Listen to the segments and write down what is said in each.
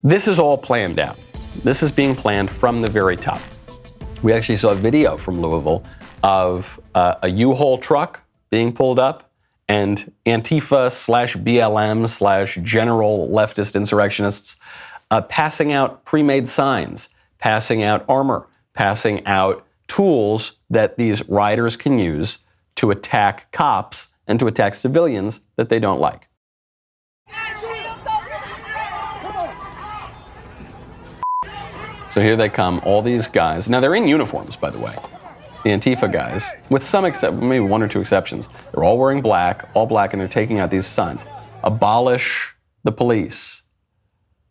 This is all planned out. This is being planned from the very top. We actually saw a video from Louisville of a U-Haul truck being pulled up and Antifa / BLM / general leftist insurrectionists passing out pre-made signs, passing out armor, passing out tools that these rioters can use to attack cops and to attack civilians that they don't like. So here they come, all these guys. Now, they're in uniforms, by the way. The Antifa guys, with some maybe one or two exceptions. They're all wearing black, all black, and they're taking out these signs. Abolish the police.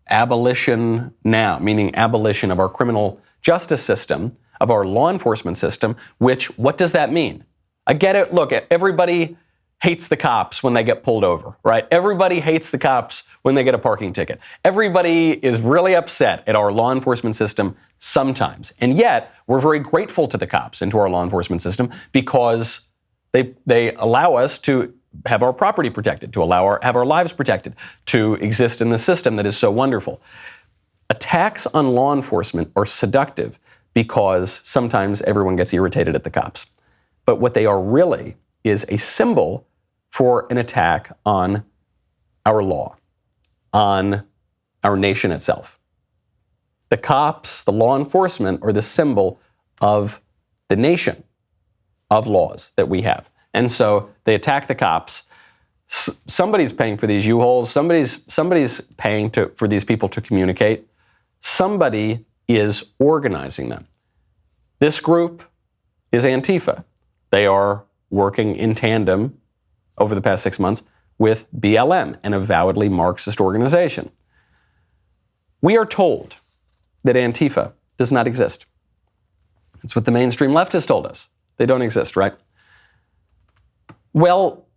Abolition now, meaning abolition of our criminal justice system, of our law enforcement system, which, what does that mean? I get it. Look, everybody hates the cops when they get pulled over, right? Everybody hates the cops when they get a parking ticket. Everybody is really upset at our law enforcement system sometimes. And yet, we're very grateful to the cops and to our law enforcement system because they allow us to have our property protected, to have our lives protected, to exist in the system that is so wonderful. Attacks on law enforcement are seductive because sometimes everyone gets irritated at the cops. But what they are really is a symbol for an attack on our law, on our nation itself. The cops, the law enforcement, are the symbol of the nation of laws that we have. And so they attack the cops. Somebody's paying for these U-Hauls. Somebody's paying for these people to communicate. Somebody is organizing them. This group is Antifa. They are working in tandem over the past 6 months with BLM, an avowedly Marxist organization. We are told that Antifa does not exist. It's what the mainstream leftists told us. They don't exist, right? Well,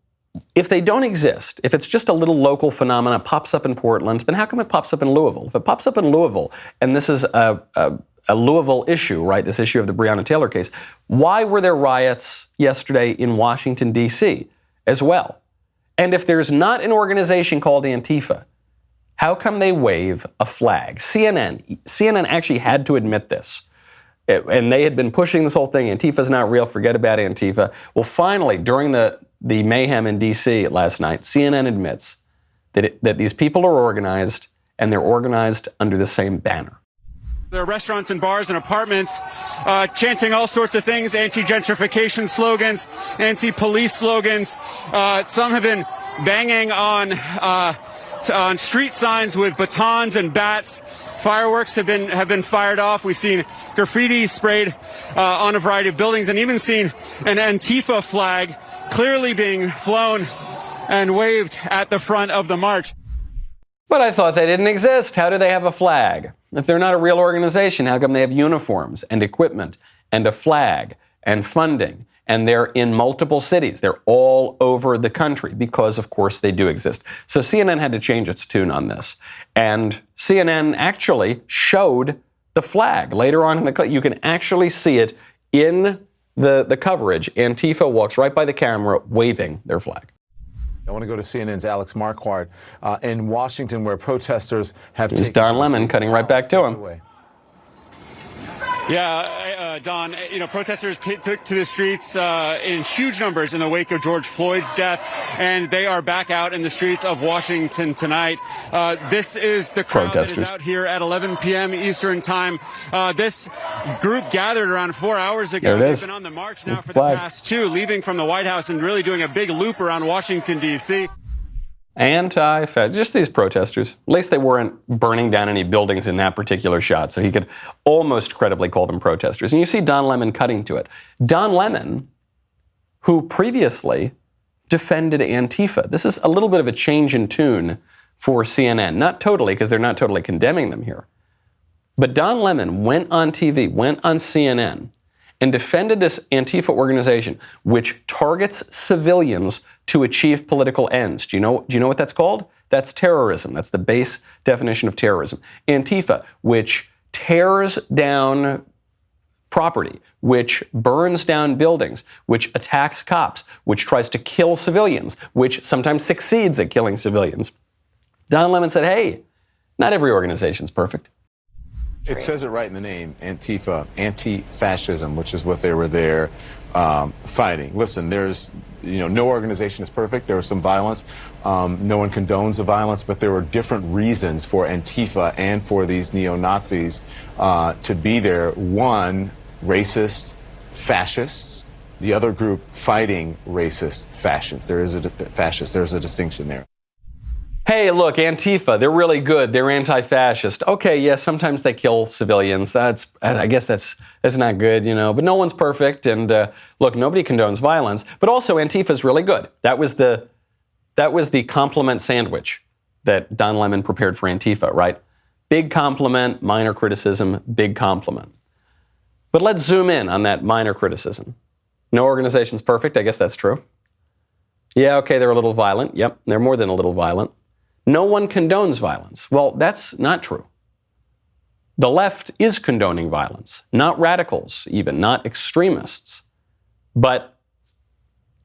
if they don't exist, if it's just a little local phenomena, pops up in Portland, then how come it pops up in Louisville? If it pops up in Louisville, and this is a Louisville issue, right? This issue of the Breonna Taylor case. Why were there riots yesterday in Washington, D.C. as well? And if there's not an organization called Antifa, how come they wave a flag? CNN actually had to admit this. And they had been pushing this whole thing. Antifa's not real. Forget about Antifa. Well, finally, during the mayhem in D.C. last night, CNN admits that these people are organized, and they're organized under the same banner. There are restaurants and bars and apartments chanting all sorts of things, anti-gentrification slogans, anti-police slogans. Some have been banging on street signs with batons and bats. Fireworks have been fired off. We've seen graffiti sprayed on a variety of buildings, and even seen an Antifa flag clearly being flown and waved at the front of the march. But I thought they didn't exist. How do they have a flag? If they're not a real organization, how come they have uniforms and equipment and a flag and funding? And they're in multiple cities. They're all over the country because, of course, they do exist. So CNN had to change its tune on this. And CNN actually showed the flag. Later on in the clip, you can actually see it in the coverage. Antifa walks right by the camera waving their flag. I want to go to CNN's Alex Marquardt in Washington, where protesters have taken... Don Lemon cutting right back to him. Yeah, Don, protesters took to the streets in huge numbers in the wake of George Floyd's death, and they are back out in the streets of Washington tonight. This is the crowd that is out here at 11 p.m. Eastern time. This group gathered around 4 hours ago. They've been on the march now for the past two, leaving from the White House and really doing a big loop around Washington, D.C. Anti-Fed, just these protesters. At least they weren't burning down any buildings in that particular shot, so he could almost credibly call them protesters. And you see Don Lemon cutting to it. Don Lemon, who previously defended Antifa. This is a little bit of a change in tune for CNN. Not totally, because they're not totally condemning them here. But Don Lemon went on TV, went on CNN, and defended this Antifa organization, which targets civilians to achieve political ends. Do you know what that's called? That's terrorism. That's the base definition of terrorism. Antifa, which tears down property, which burns down buildings, which attacks cops, which tries to kill civilians, which sometimes succeeds at killing civilians. Don Lemon said, hey, Not every organization's perfect. It says it right in the name, Antifa, anti-fascism, which is what they were there fighting. Listen, there's, no organization is perfect. There was some violence. No one condones the violence, but there were different reasons for Antifa and for these neo-Nazis to be there. One, racist fascists. The other group fighting racist fascists. There's a distinction there. Hey, look, Antifa, they're really good. They're anti-fascist. Okay, yes, sometimes they kill civilians. I guess that's not good, but no one's perfect. And look, nobody condones violence. But also, Antifa's really good. That was the compliment sandwich that Don Lemon prepared for Antifa, right? Big compliment, minor criticism, big compliment. But let's zoom in on that minor criticism. No organization's perfect. I guess that's true. Yeah, okay, they're a little violent. Yep, they're more than a little violent. No one condones violence. Well, that's not true. The left is condoning violence, not radicals even, not extremists, but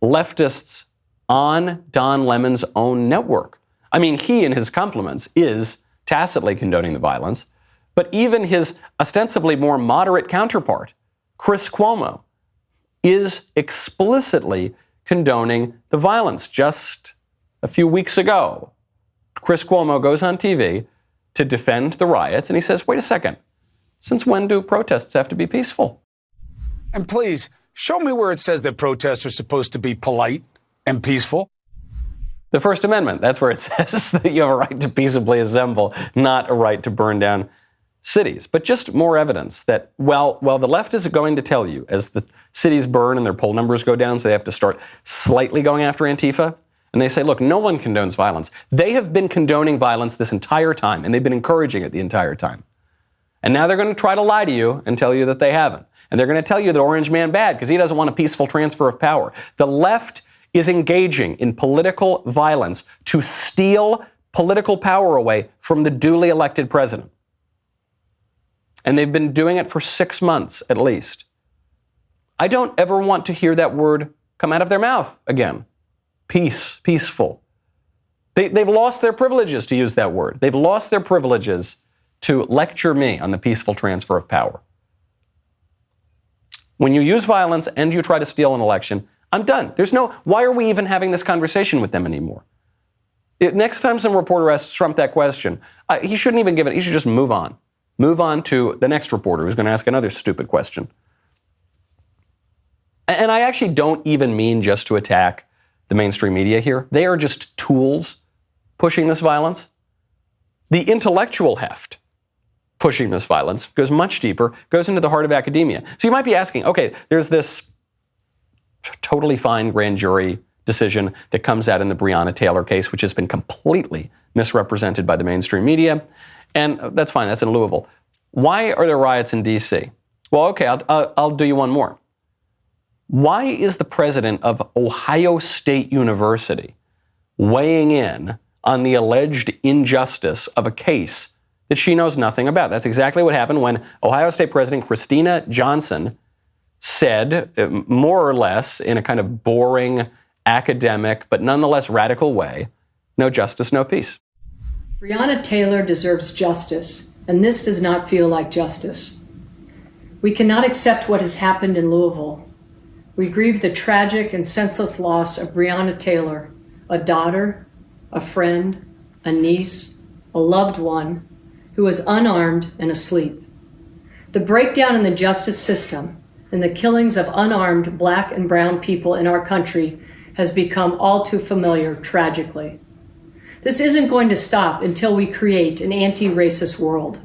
leftists on Don Lemon's own network. I mean, he in his compliments is tacitly condoning the violence, but even his ostensibly more moderate counterpart, Chris Cuomo, is explicitly condoning the violence. Just a few weeks ago, Chris Cuomo goes on TV to defend the riots, and he says, wait a second, since when do protests have to be peaceful? And please, show me where it says that protests are supposed to be polite and peaceful. The First Amendment, that's where it says that you have a right to peaceably assemble, not a right to burn down cities. But just more evidence that, well, the left is going to tell you, as the cities burn and their poll numbers go down, so they have to start slightly going after Antifa, and they say, look, no one condones violence. They have been condoning violence this entire time, and they've been encouraging it the entire time. And now they're going to try to lie to you and tell you that they haven't. And they're going to tell you that Orange Man bad because he doesn't want a peaceful transfer of power. The left is engaging in political violence to steal political power away from the duly elected president. And they've been doing it for 6 months at least. I don't ever want to hear that word come out of their mouth again. Peace, peaceful. They've lost their privileges to use that word. They've lost their privileges to lecture me on the peaceful transfer of power. When you use violence and you try to steal an election, I'm done. Why are we even having this conversation with them anymore? Next time some reporter asks Trump that question, he shouldn't even give it. He should just move on. Move on to the next reporter who's going to ask another stupid question. And I actually don't even mean just to attack the mainstream media here. They are just tools pushing this violence. The intellectual heft pushing this violence goes much deeper, goes into the heart of academia. So you might be asking, okay, there's this totally fine grand jury decision that comes out in the Breonna Taylor case, which has been completely misrepresented by the mainstream media. And that's fine, that's in Louisville. Why are there riots in D.C.? Well, okay, I'll do you one more. Why is the president of Ohio State University weighing in on the alleged injustice of a case that she knows nothing about? That's exactly what happened when Ohio State President Christina Johnson said, more or less in a kind of boring, academic, but nonetheless radical way, no justice, no peace. Breonna Taylor deserves justice, and this does not feel like justice. We cannot accept what has happened in Louisville. We grieve the tragic and senseless loss of Breonna Taylor, a daughter, a friend, a niece, a loved one, who was unarmed and asleep. The breakdown in the justice system and the killings of unarmed Black and brown people in our country has become all too familiar, tragically. This isn't going to stop until we create an anti-racist world.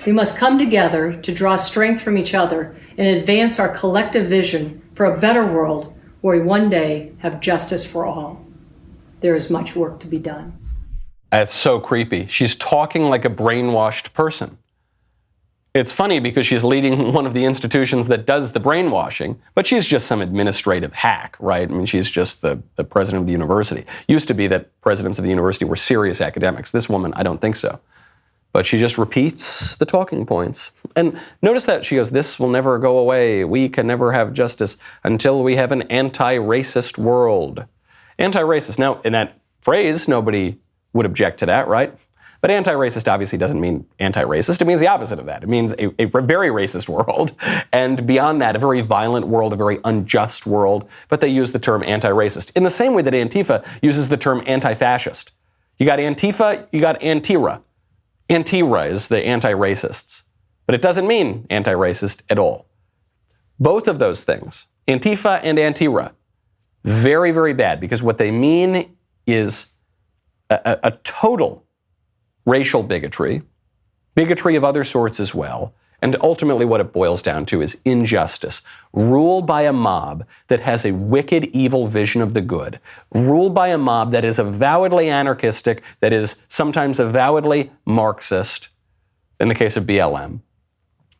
We must come together to draw strength from each other and advance our collective vision for a better world where we one day have justice for all. There is much work to be done. That's so creepy. She's talking like a brainwashed person. It's funny because she's leading one of the institutions that does the brainwashing, but she's just some administrative hack, right? I mean, she's just the president of the university. Used to be that presidents of the university were serious academics. This woman, I don't think so. But she just repeats the talking points. And notice that she goes, this will never go away. We can never have justice until we have an anti-racist world. Anti-racist. Now, in that phrase, nobody would object to that, right? But anti-racist obviously doesn't mean anti-racist. It means the opposite of that. It means a very racist world, and beyond that, a very violent world, a very unjust world. But they use the term anti-racist in the same way that Antifa uses the term anti-fascist. You got Antifa, you got Antira. Antira is the anti-racists, but it doesn't mean anti-racist at all. Both of those things, Antifa and Antira, very, very bad, because what they mean is a total racial bigotry of other sorts as well, and ultimately what it boils down to is injustice, ruled by a mob that has a wicked, evil vision of the good, ruled by a mob that is avowedly anarchistic, that is sometimes avowedly Marxist, in the case of BLM,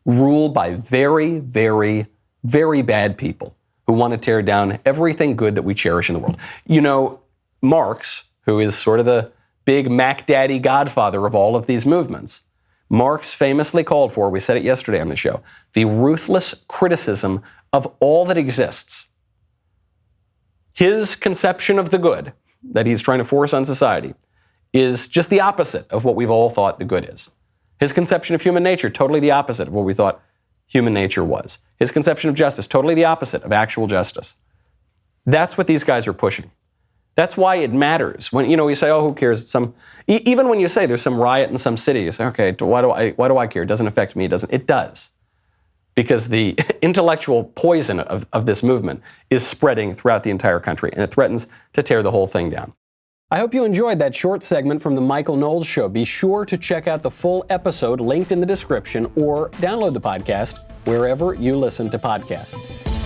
ruled by very, very, very bad people who want to tear down everything good that we cherish in the world. You know, Marx, who is sort of the big Mac Daddy godfather of all of these movements, Marx famously called for, we said it yesterday on the show, the ruthless criticism of all that exists. His conception of the good that he's trying to force on society is just the opposite of what we've all thought the good is. His conception of human nature, totally the opposite of what we thought human nature was. His conception of justice, totally the opposite of actual justice. That's what these guys are pushing. That's why it matters. When, you say, oh, who cares? Even when you say there's some riot in some city, you say, okay, why do I care? It doesn't affect me. It does. Because the intellectual poison of this movement is spreading throughout the entire country, and it threatens to tear the whole thing down. I hope you enjoyed that short segment from the Michael Knowles Show. Be sure to check out the full episode linked in the description, or download the podcast wherever you listen to podcasts.